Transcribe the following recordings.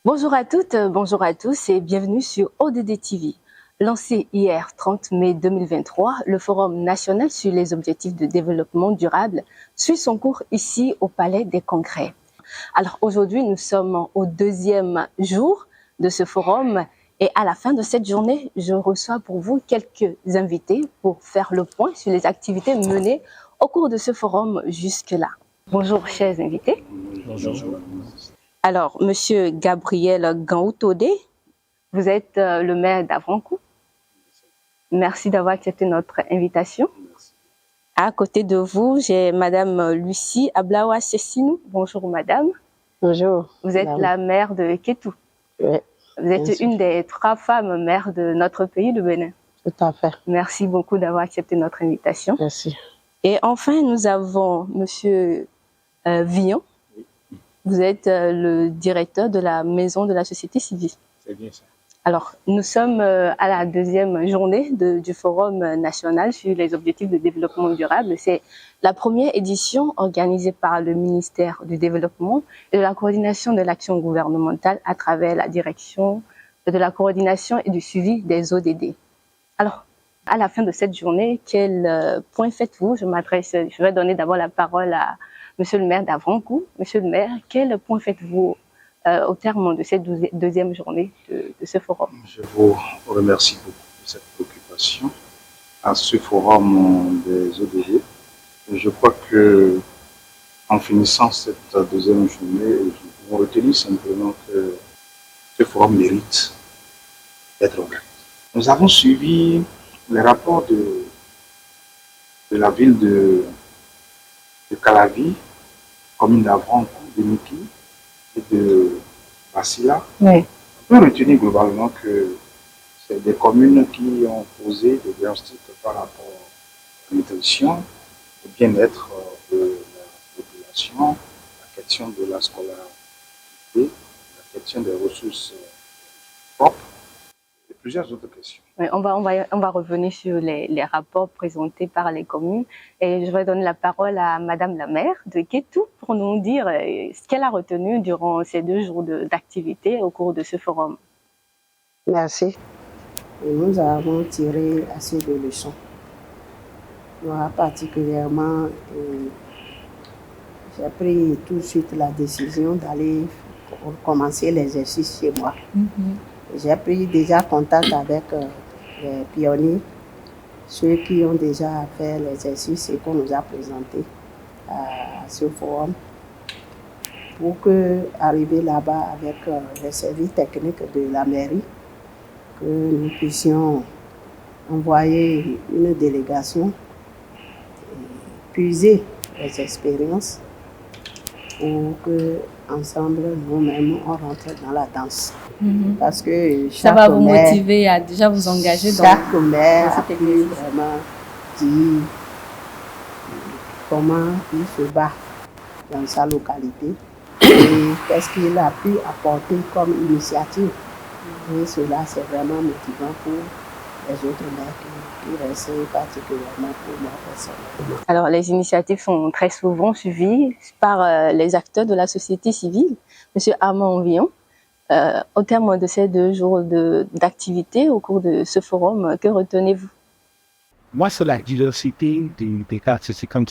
Bonjour à toutes, bonjour à tous et bienvenue sur ODD TV. Lancé hier 30 mai 2023, le Forum national sur les objectifs de développement durable suit son cours ici au Palais des Congrès. Alors aujourd'hui, nous sommes au deuxième jour de ce forum et à la fin de cette journée, je reçois pour vous quelques invités pour faire le point sur les activités menées au cours de ce forum jusque-là. Bonjour chers invités. Bonjour. Alors, Monsieur Gabriel Gaoutodé, vous êtes le maire d'Avrancourt. Merci d'avoir accepté notre invitation. À côté de vous, j'ai Madame Lucie Ablawa Sessinou. Bonjour Madame. Bonjour. Vous êtes la maire de Kétou. Oui. Vous êtes une des 3 femmes maires de notre pays, le Bénin. Tout à fait. Merci beaucoup d'avoir accepté notre invitation. Merci. Et enfin, nous avons Monsieur Villon. Vous êtes le directeur de la Maison de la Société Civile. C'est bien ça. Alors, nous sommes à la deuxième journée du Forum national sur les objectifs de développement durable. C'est la première édition organisée par le ministère du Développement et de la coordination de l'action gouvernementale à travers la direction de la coordination et du suivi des ODD. Alors, à la fin de cette journée, quel point faites-vous? Je vais donner d'abord la parole à Monsieur le maire d'Avrancourt. Monsieur le maire, quel point faites-vous au terme de cette deuxième journée de ce forum? Je vous remercie beaucoup de cette préoccupation à ce forum des ODD. Je crois que en finissant cette deuxième journée, je vous retenir simplement que ce forum mérite d'être organisé. Nous avons suivi les rapports de la ville de Calavi, commune d'Avrancourt, de Niki et de Basila. Oui. On peut retenir globalement que c'est des communes qui ont posé des diagnostics par rapport à la nutrition, au bien-être de la population, la question de la scolarité, la question des ressources propres et plusieurs autres questions. Oui, on va revenir sur les rapports présentés par les communes et je vais donner la parole à Madame la maire de Kétou pour nous dire ce qu'elle a retenu durant ces 2 jours d'activité au cours de ce forum. Merci. Et nous avons tiré assez de leçons. Moi, particulièrement, j'ai pris tout de suite la décision d'aller commencer l'exercice chez moi. J'ai pris déjà contact avec les pionniers, ceux qui ont déjà fait l'exercice et qu'on nous a présenté à ce forum, pour que, arriver là-bas avec les services techniques de la mairie, que nous puissions envoyer une délégation, puiser les expériences pour que ensemble nous-mêmes on rentre dans la danse. Parce que ça va vous motiver à déjà vous engager dans chaque maire a pu vraiment dire comment il se bat dans sa localité et qu'est-ce qu'il a pu apporter comme initiative. Et cela, c'est vraiment motivant pour les autres maires qui restent particulièrement pour moi personnellement. Alors, les initiatives sont très souvent suivies par les acteurs de la société civile. Monsieur Armand Villon, au terme de ces 2 jours d'activité au cours de ce forum, que retenez-vous? Moi, c'est la diversité des quartiers. C'est comme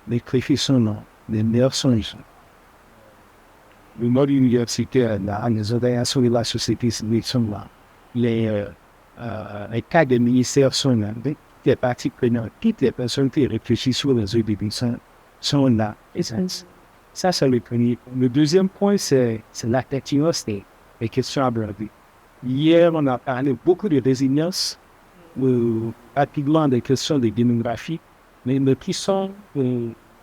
les professionnels, les meilleurs sont ici. Le mode universitaire, les organisations de la société civile sont là. Les cas des ministères sont là. Les parties prenantes, toutes les personnes qui réfléchissent sur les ODD sont là. Et ça, c'est le premier. Le deuxième point, c'est la pertinence des questions abordées. Hier, on a parlé beaucoup de résilience, rapidement des questions de démographie, mais qui sont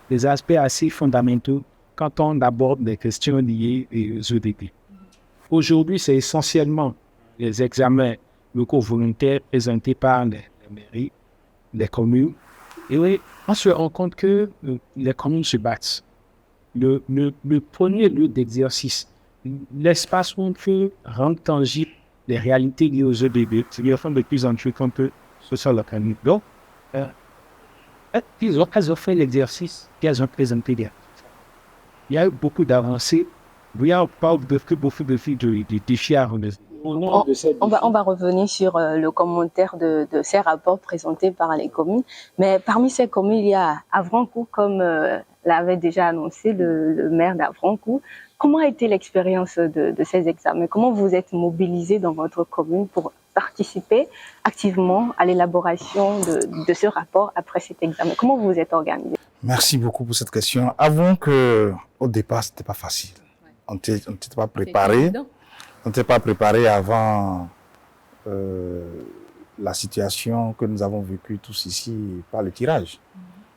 des aspects assez fondamentaux quand on aborde des questions liées aux ODD. Aujourd'hui, c'est essentiellement les examens locaux volontaires présentés par les mairies, les communes. Et oui, on se rend compte que les communes se battent. Le premier lieu d'exercice, l'espace où on peut rendre tangible les réalités liées aux ODD, c'est-à-dire de plus en plus qu'on peut se faire le commune. Donc, elles ont fait l'exercice qu'elles ont présenté derrière. Il y a eu beaucoup d'avancées Oui, on parle de beaucoup de filles de déchets à remettre. On va revenir sur le commentaire de ces rapports présentés par les communes. Mais parmi ces communes, il y a Avrancourt, comme l'avait déjà annoncé le maire d'Avrancourt. Comment a été l'expérience de ces examens? Comment vous êtes mobilisés dans votre commune pour participer activement à l'élaboration de ce rapport après cet examen? Comment vous vous êtes organisés? Merci beaucoup pour cette question. Avouons qu'au départ, ce n'était pas facile. On n'était pas préparé. On n'était pas préparé avant la situation que nous avons vécue tous ici par le tirage.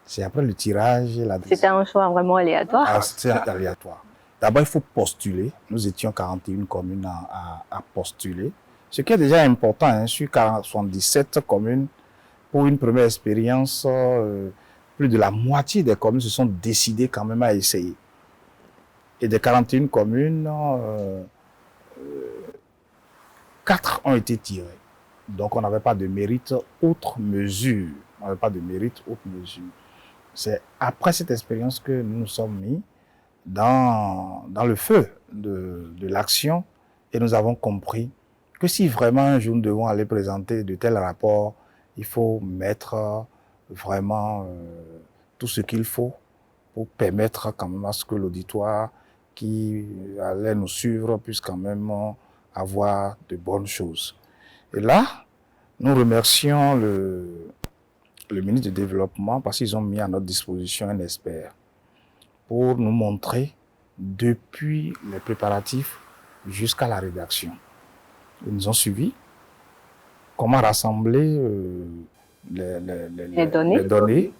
C'est après le tirage... C'était un choix vraiment aléatoire? Ah, c'était aléatoire. D'abord, il faut postuler. Nous étions 41 communes à postuler. Ce qui est déjà important, hein, sur 77 communes, pour une première expérience, plus de la moitié des communes se sont décidées quand même à essayer. Et des 41 communes, 4 ont été tirées. Donc, on n'avait pas de mérite autre mesure. On n'avait pas de mérite autre mesure. C'est après cette expérience que nous nous sommes mis dans le feu de l'action et nous avons compris que si vraiment un jour nous devons aller présenter de tels rapports, il faut mettre vraiment tout ce qu'il faut pour permettre quand même à ce que l'auditoire qui allait nous suivre puisse quand même avoir de bonnes choses. Et là, nous remercions le ministre du Développement parce qu'ils ont mis à notre disposition un expert pour nous montrer depuis les préparatifs jusqu'à la rédaction. Ils nous ont suivis. Comment rassembler les données.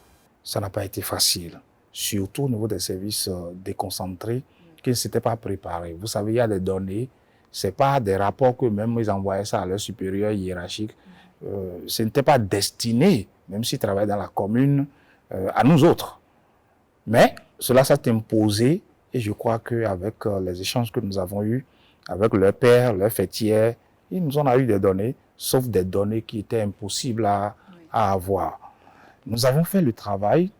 Ça n'a pas été facile, surtout au niveau des services déconcentrés qui ne s'étaient pas préparés. Vous savez, il y a des données, ce n'est pas des rapports que même ils envoyaient ça à leurs supérieurs hiérarchiques. Ce n'était pas destiné, même s'ils travaillent dans la commune, à nous autres. Mais cela s'est imposé et je crois qu'avec les échanges que nous avons eus avec leur père, leur fêtière, ils nous ont eu des données, sauf des données qui étaient impossibles à avoir. Nous avons fait le travail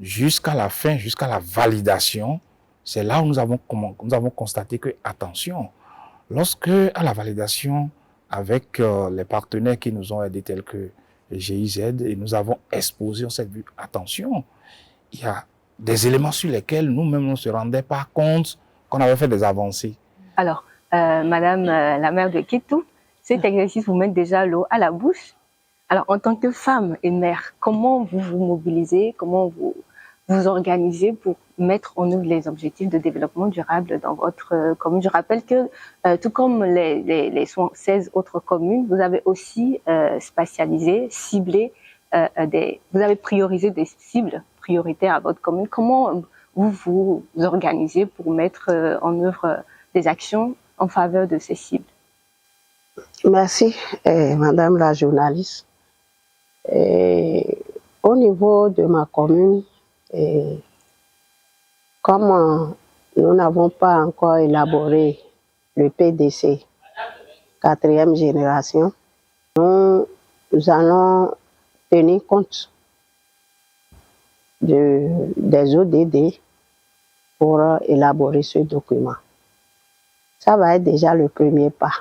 jusqu'à la fin, jusqu'à la validation. C'est là où nous avons constaté que, attention, lorsque à la validation, avec les partenaires qui nous ont aidés tels que GIZ, et nous avons exposé, on s'est dit, attention, il y a des éléments sur lesquels nous-mêmes ne se rendaient pas compte qu'on avait fait des avancées. Alors, Madame la maire de Kétou, cet exercice vous met déjà l'eau à la bouche. Alors, en tant que femme et mère, comment vous vous mobilisez, comment vous vous organisez pour mettre en œuvre les objectifs de développement durable dans votre commune? Je rappelle que, tout comme les 16 autres communes, vous avez aussi spatialisé, ciblé, vous avez priorisé des cibles prioritaires à votre commune. Comment vous vous organisez pour mettre en œuvre des actions en faveur de ces cibles? Merci, Madame la journaliste. Au niveau de ma commune, comme nous n'avons pas encore élaboré le PDC, 4e génération, nous allons tenir compte des ODD pour élaborer ce document. Ça va être déjà le premier pas.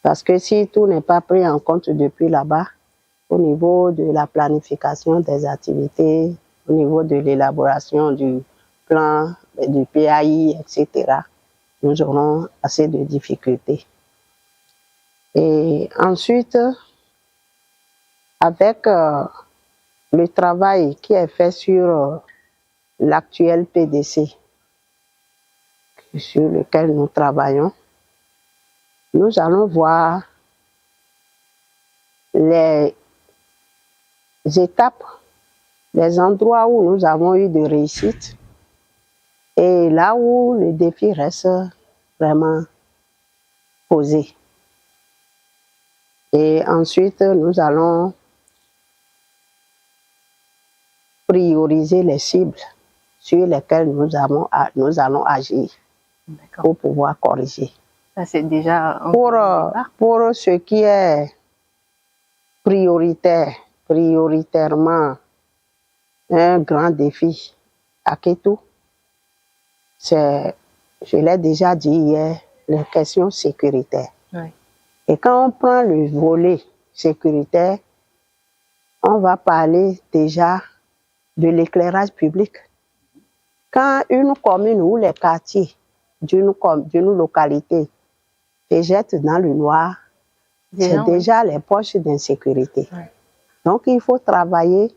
Parce que si tout n'est pas pris en compte depuis là-bas, au niveau de la planification des activités, au niveau de l'élaboration du plan, du PAI, etc., nous aurons assez de difficultés. Et ensuite, avec le travail qui est fait sur l'actuel PDC, sur lequel nous travaillons, nous allons voir les étapes, les endroits où nous avons eu de réussite et là où le défi reste vraiment posé. Et ensuite, nous allons prioriser les cibles sur lesquelles nous allons agir pour pouvoir corriger. Ça, c'est déjà pour ce qui est prioritairement un grand défi à Kétou, c'est je l'ai déjà dit hier, les questions sécuritaires. Ouais. Et quand on prend le volet sécuritaire, on va parler déjà de l'éclairage public. Quand une commune ou les quartiers d'une localité se jettent dans le noir, c'est déjà les poches d'insécurité. Ouais. Donc, il faut travailler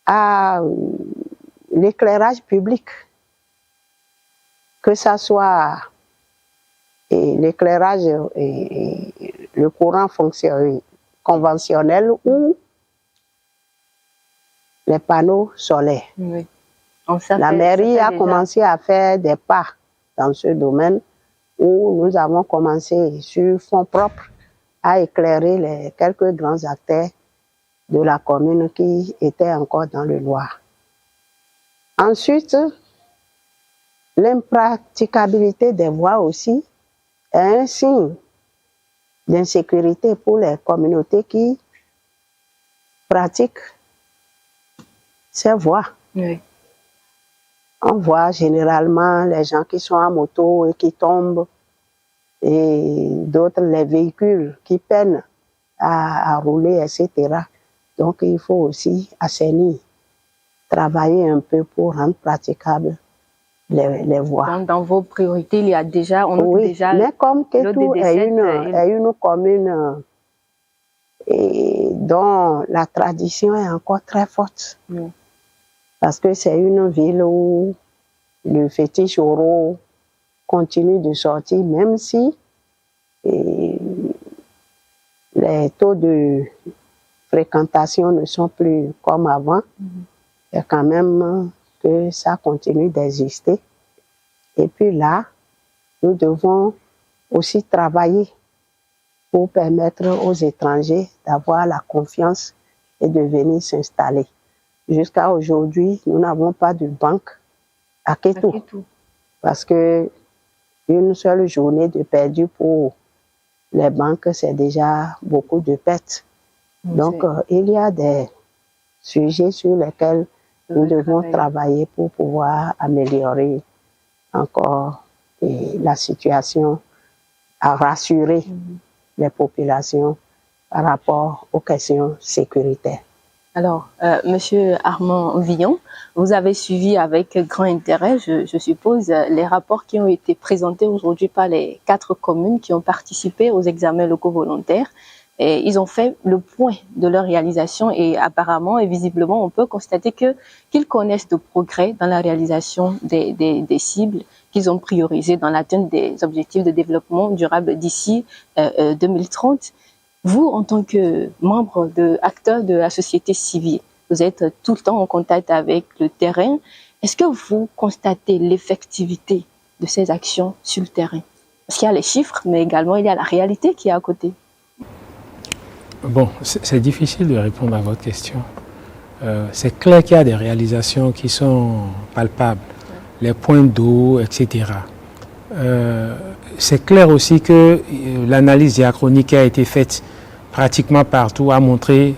à l'éclairage public, que ça soit l'éclairage et le courant conventionnel ou les panneaux solaires. Oui. La mairie a commencé à faire des pas dans ce domaine où nous avons commencé sur fonds propres à éclairer les quelques grands acteurs de la commune qui étaient encore dans le noir. Ensuite, l'impraticabilité des voies aussi est un signe d'insécurité pour les communautés qui pratiquent ces voies. Oui. On voit généralement les gens qui sont en moto et qui tombent, et d'autres les véhicules qui peinent à rouler, etc. Donc il faut aussi assainir, travailler un peu pour rendre praticables les voies. Donc, dans vos priorités, il y a déjà, on oui, déjà mais comme Kétou est une commune dont la tradition est encore très forte. Oui. Parce que c'est une ville où le fétiche oro continue de sortir, même si les taux de fréquentation ne sont plus comme avant. Il y a quand même que ça continue d'exister. Et puis là, nous devons aussi travailler pour permettre aux étrangers d'avoir la confiance et de venir s'installer. Jusqu'à aujourd'hui, nous n'avons pas de banque à Kétou. Parce que une seule journée de perdu pour les banques, c'est déjà beaucoup de pertes. Donc, il y a des sujets sur lesquels nous devons travailler pour pouvoir améliorer encore la situation, à rassurer les populations par rapport aux questions sécuritaires. Alors, Monsieur Armand Villon, vous avez suivi avec grand intérêt, je suppose, les rapports qui ont été présentés aujourd'hui par les 4 communes qui ont participé aux examens locaux volontaires. Et ils ont fait le point de leur réalisation et apparemment et visiblement, on peut constater qu'ils connaissent de progrès dans la réalisation des cibles qu'ils ont priorisées dans l'atteinte des objectifs de développement durable d'ici 2030. Vous, en tant que membre acteur de la société civile, vous êtes tout le temps en contact avec le terrain. Est-ce que vous constatez l'effectivité de ces actions sur le terrain? Parce qu'il y a les chiffres, mais également il y a la réalité qui est à côté. Bon, c'est difficile de répondre à votre question. C'est clair qu'il y a des réalisations qui sont palpables, les points d'eau, etc. C'est clair aussi que l'analyse diachronique qui a été faite pratiquement partout a montré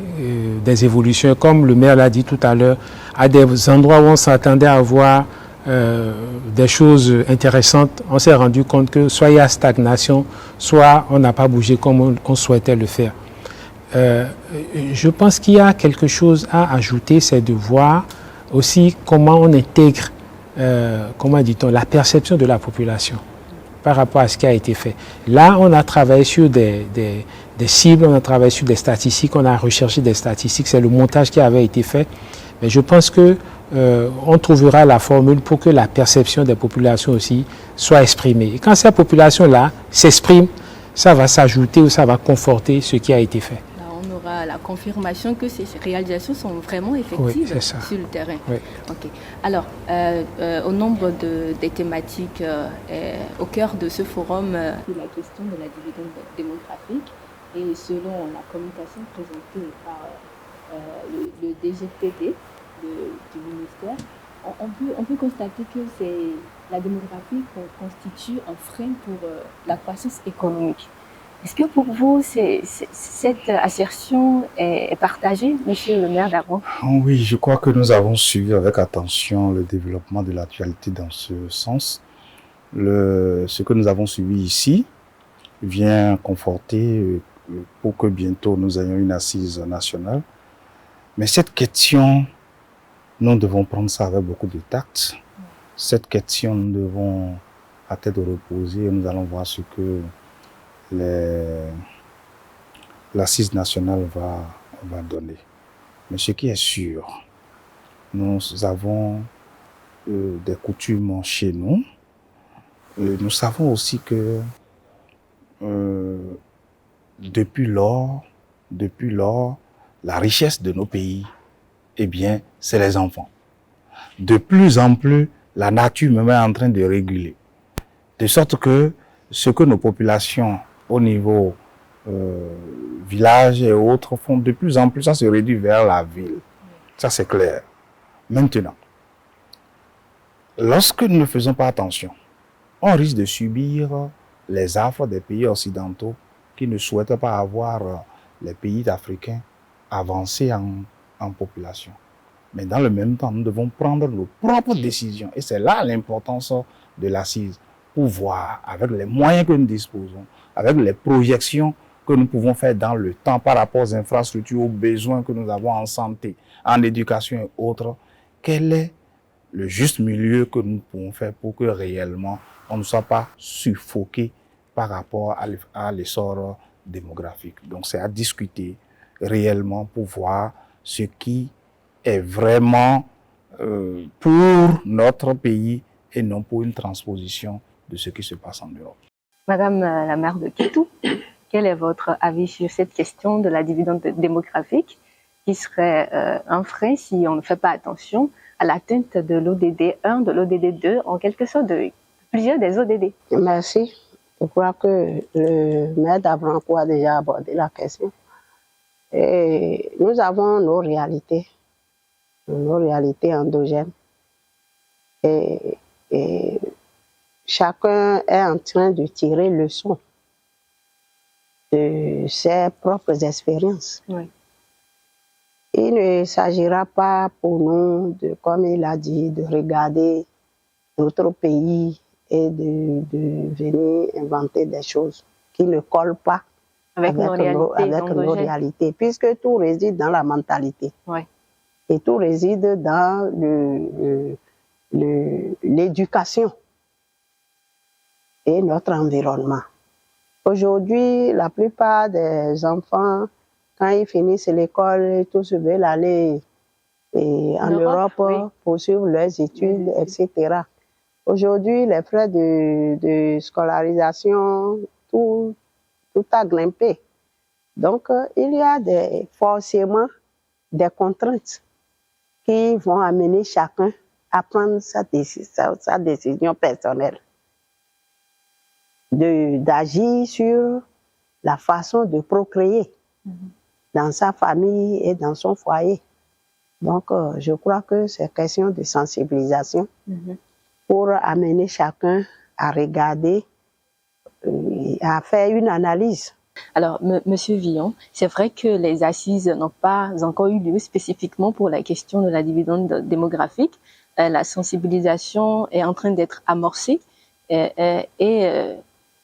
des évolutions. Comme le maire l'a dit tout à l'heure, à des endroits où on s'attendait à voir des choses intéressantes, on s'est rendu compte que soit il y a stagnation, soit on n'a pas bougé comme on souhaitait le faire. Je pense qu'il y a quelque chose à ajouter, c'est de voir aussi comment on intègre, comment dit-on, la perception de la population par rapport à ce qui a été fait. Là, on a travaillé sur des cibles, on a travaillé sur des statistiques, on a recherché des statistiques, c'est le montage qui avait été fait. Mais je pense que on trouvera la formule pour que la perception des populations aussi soit exprimée. Et quand ces populations-là s'expriment, ça va s'ajouter ou ça va conforter ce qui a été fait. Là, on aura la confirmation que ces réalisations sont vraiment effectives sur le terrain. Oui. Okay. Alors, au nombre des thématiques au cœur de ce forum, la question de la dividende démographique et selon la communication présentée par le DGPD du ministère, on peut constater que la démographie constitue un frein pour la croissance économique. Est-ce que pour vous, cette assertion est partagée, monsieur le maire d'Abron? Oui, je crois que nous avons suivi avec attention le développement de l'actualité dans ce sens. ce que nous avons suivi ici vient conforter pour que bientôt nous ayons une assise nationale. Mais cette question, nous devons prendre ça avec beaucoup de tact. Cette question, nous devons à tête reposée et nous allons voir ce que l'assise nationale va donner. Mais ce qui est sûr, nous avons des coutumes chez nous. Nous savons aussi que depuis lors, la richesse de nos pays, eh bien, c'est les enfants. De plus en plus, la nature même est en train de réguler. De sorte que ce que nos populations au niveau village et autres font de plus en plus, ça se réduit vers la ville. Ça, c'est clair. Maintenant, lorsque nous ne faisons pas attention, on risque de subir les affres des pays occidentaux qui ne souhaitent pas avoir les pays africains avancés en population. Mais dans le même temps, nous devons prendre nos propres décisions. Et c'est là l'importance de l'assise. Pour voir, avec les moyens que nous disposons, avec les projections que nous pouvons faire dans le temps par rapport aux infrastructures, aux besoins que nous avons en santé, en éducation et autres, quel est le juste milieu que nous pouvons faire pour que réellement on ne soit pas suffoqué par rapport à l'essor démographique. Donc c'est à discuter réellement pour voir ce qui est vraiment pour notre pays et non pour une transposition de ce qui se passe en Europe. Madame la maire de Kétou, quel est votre avis sur cette question de la dividende démographique qui serait un frein si on ne fait pas attention à l'atteinte de l'ODD 1, de l'ODD 2, en quelque sorte de plusieurs des ODD? Merci. Je crois que le maire d'Avrancourt a déjà abordé la question. Et nous avons nos réalités endogènes. Et chacun est en train de tirer leçon de ses propres expériences. Oui. Il ne s'agira pas pour nous, comme il a dit, de regarder d'autres pays et de venir inventer des choses qui ne collent pas avec nos réalités, puisque tout réside dans la mentalité. Oui. Et tout réside dans l'éducation et notre environnement. Aujourd'hui, la plupart des enfants, quand ils finissent l'école, tous veulent aller en Europe oui, poursuivre leurs études, etc. Aujourd'hui, les frais de scolarisation, tout a grimpé. Donc, il y a forcément des contraintes qui vont amener chacun à prendre sa décision personnelle, d'agir sur la façon de procréer dans sa famille et dans son foyer. Donc, je crois que c'est question de sensibilisation pour amener chacun à regarder et à faire une analyse. Alors, Monsieur Villon, c'est vrai que les assises n'ont pas encore eu lieu spécifiquement pour la question de la dividende démographique. La sensibilisation est en train d'être amorcée et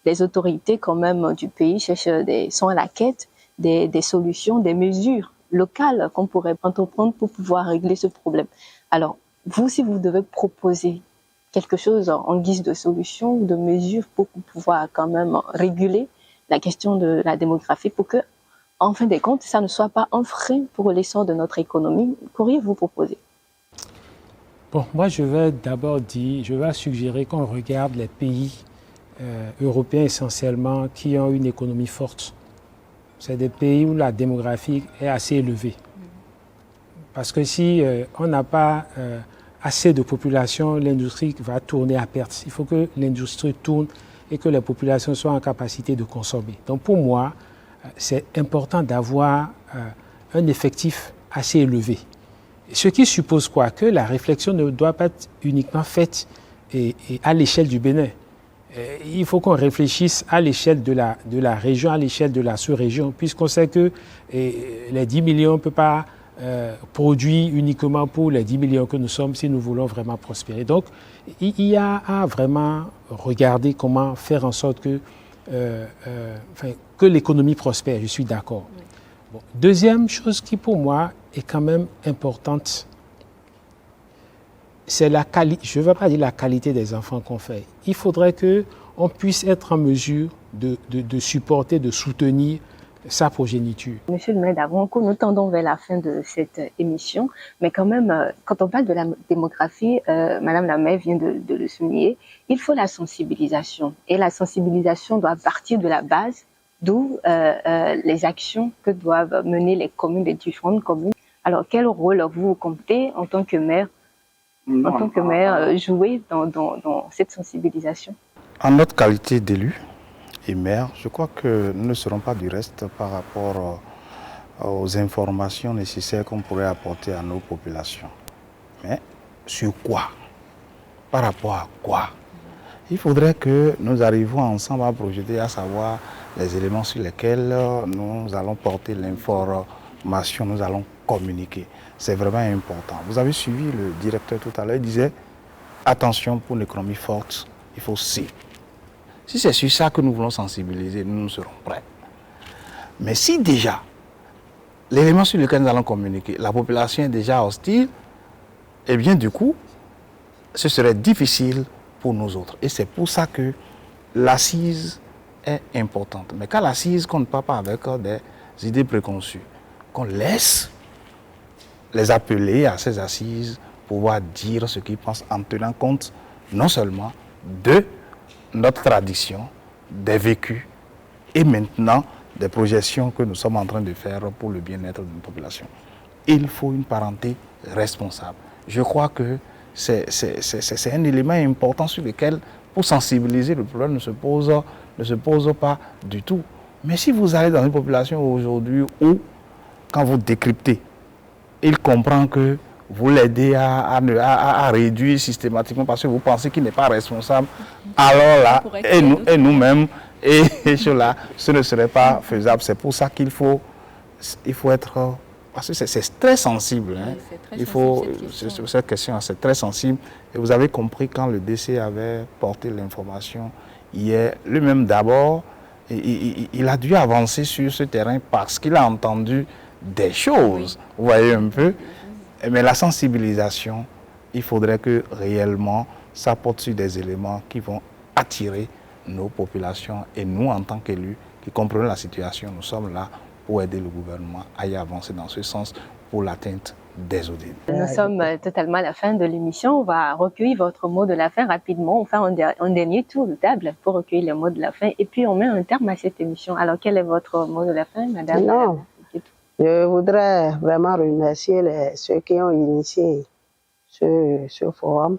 les autorités quand même du pays sont à la quête des solutions, des mesures locales qu'on pourrait entreprendre pour pouvoir régler ce problème. Alors, vous, si vous devez proposer quelque chose en guise de solution, de mesures pour pouvoir quand même réguler la question de la démographie pour que, en fin de compte, ça ne soit pas un frein pour l'essor de notre économie. Qu'auriez-vous proposé? Bon, moi, je vais suggérer qu'on regarde les pays européens essentiellement qui ont une économie forte. C'est des pays où la démographie est assez élevée. Parce que si on n'a pas assez de population, l'industrie va tourner à perte. Il faut que l'industrie tourne et que les populations soient en capacité de consommer. Donc pour moi, c'est important d'avoir un effectif assez élevé. Ce qui suppose quoi? Que la réflexion ne doit pas être uniquement faite à l'échelle du Bénin. Il faut qu'on réfléchisse à l'échelle de la région, à l'échelle de la sous-région, puisqu'on sait que les 10 millions ne peuvent pas produit uniquement pour les 10 millions que nous sommes si nous voulons vraiment prospérer. Donc, il y a à vraiment regarder comment faire en sorte que l'économie prospère, je suis d'accord. Bon. Deuxième chose qui pour moi est quand même importante, c'est la qualité, je ne veux pas dire la qualité des enfants qu'on fait. Il faudrait qu'on puisse être en mesure de supporter, de soutenir sa progéniture. Monsieur le maire d'Avrancourt, nous tendons vers la fin de cette émission, mais quand même, quand on parle de la démographie, Madame la maire vient de le souligner, il faut la sensibilisation. Et la sensibilisation doit partir de la base, d'où les actions que doivent mener les communes, les différentes communes. Alors, quel rôle vous comptez en tant que maire, jouer dans cette sensibilisation? En notre qualité d'élu et maire, je crois que nous ne serons pas du reste par rapport aux informations nécessaires qu'on pourrait apporter à nos populations. Mais sur quoi? Par rapport à quoi? Il faudrait que nous arrivions ensemble à projeter, à savoir les éléments sur lesquels nous allons porter l'information, nous allons communiquer. C'est vraiment important. Vous avez suivi le directeur tout à l'heure, il disait attention, pour une économie forte, il faut C. Si c'est sur ça que nous voulons sensibiliser, nous serons prêts. Mais si déjà, l'élément sur lequel nous allons communiquer, la population est déjà hostile, eh bien du coup, ce serait difficile pour nous autres. Et c'est pour ça que l'assise est importante. Mais quand l'assise, qu'on ne part pas avec des idées préconçues, qu'on laisse les appeler à ces assises, pouvoir dire ce qu'ils pensent en tenant compte non seulement de notre tradition, des vécus et maintenant des projections que nous sommes en train de faire pour le bien-être de nos populations. Il faut une parenté responsable. Je crois que c'est un élément important sur lequel, pour sensibiliser, le problème ne se pose pas du tout. Mais si vous allez dans une population aujourd'hui où, quand vous décryptez, il comprend que vous l'aidez à réduire systématiquement parce que vous pensez qu'il n'est pas responsable, alors là, et nous-mêmes, et cela, ce ne serait pas faisable. C'est pour ça qu'il faut être... Parce que c'est très sensible. Hein. Cette question, c'est très sensible. Et vous avez compris quand le DC avait porté l'information hier, lui-même d'abord, il a dû avancer sur ce terrain parce qu'il a entendu des choses. Vous voyez un peu. Mais la sensibilisation, il faudrait que réellement ça porte sur des éléments qui vont attirer nos populations et nous, en tant qu'élus, qui comprenons la situation, nous sommes là pour aider le gouvernement à y avancer dans ce sens pour l'atteinte des ODD. Nous sommes totalement à la fin de l'émission. On va recueillir votre mot de la fin rapidement. On fait un dernier tour de table pour recueillir le mot de la fin et puis on met un terme à cette émission. Alors, quel est votre mot de la fin, madame? Non. Je voudrais vraiment remercier ceux qui ont initié ce forum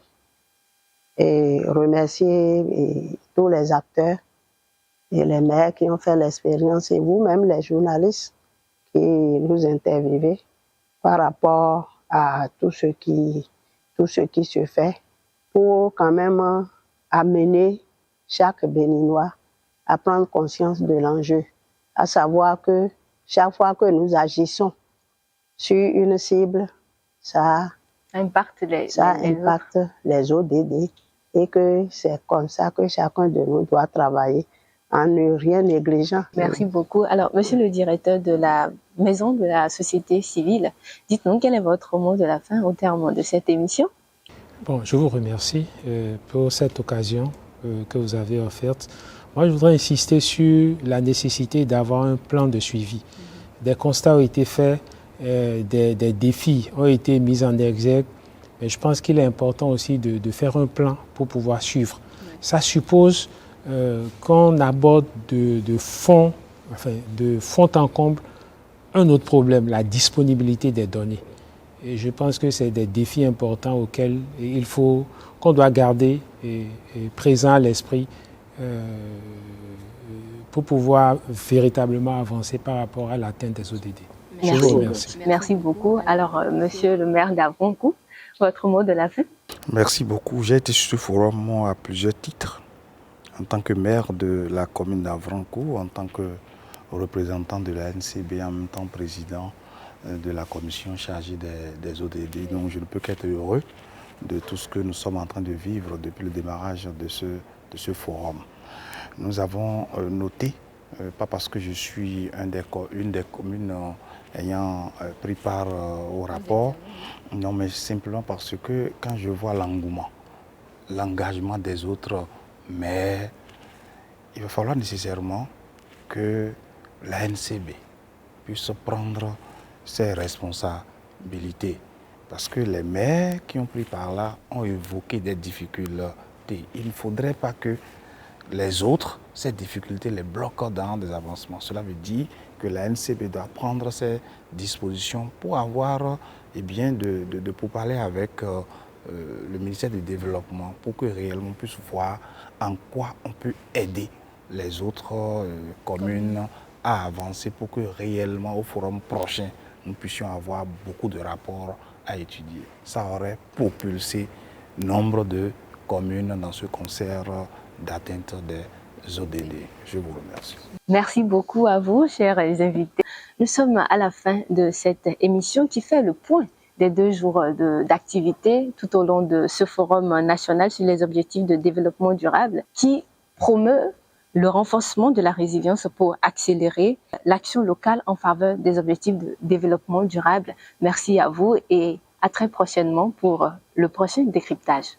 et remercier tous les acteurs et les maires qui ont fait l'expérience et vous-même les journalistes qui nous interviewez par rapport à tout ce qui se fait pour quand même amener chaque Béninois à prendre conscience de l'enjeu, à savoir que chaque fois que nous agissons sur une cible, ça impacte les ODD et que c'est comme ça que chacun de nous doit travailler en ne rien négligeant. Merci beaucoup. Alors, monsieur le directeur de la Maison de la Société Civile, dites-nous quel est votre mot de la fin au terme de cette émission? Bon, je vous remercie pour cette occasion que vous avez offerte. Moi, je voudrais insister sur la nécessité d'avoir un plan de suivi. Des constats ont été faits, des défis ont été mis en exergue, mais je pense qu'il est important aussi de faire un plan pour pouvoir suivre. Ça suppose qu'on aborde de fond en comble un autre problème, la disponibilité des données. Et je pense que c'est des défis importants auxquels qu'on doit garder présent à l'esprit pour pouvoir véritablement avancer par rapport à l'atteinte des ODD. Merci. Je vous remercie. Merci beaucoup. Alors, monsieur le maire d'Avrancourt, votre mot de la fin? Merci beaucoup. J'ai été sur ce forum à plusieurs titres. En tant que maire de la commune d'Avrancourt, en tant que représentant de la NCB, en même temps président de la commission chargée des ODD. Donc je ne peux qu'être heureux de tout ce que nous sommes en train de vivre depuis le démarrage de ce forum. Nous avons noté, pas parce que je suis une des communes ayant pris part au rapport, non, mais simplement parce que quand je vois l'engouement, l'engagement des autres maires, il va falloir nécessairement que la NCB puisse prendre ses responsabilités. Parce que les maires qui ont pris par là ont évoqué des difficultés. Il ne faudrait pas que les autres, ces difficultés, les bloquent dans des avancements. Cela veut dire que la NCB doit prendre ses dispositions pour avoir, pour parler avec le ministère du Développement, pour que réellement on puisse voir en quoi on peut aider les autres communes à avancer pour que réellement au forum prochain, nous puissions avoir beaucoup de rapports à étudier. Ça aurait propulsé nombre de communes dans ce concert d'atteinte des ODD. Je vous remercie. Merci beaucoup à vous, chers invités. Nous sommes à la fin de cette émission qui fait le point des 2 jours d'activité tout au long de ce forum national sur les objectifs de développement durable qui promeut le renforcement de la résilience pour accélérer l'action locale en faveur des objectifs de développement durable. Merci à vous et à très prochainement pour le prochain décryptage.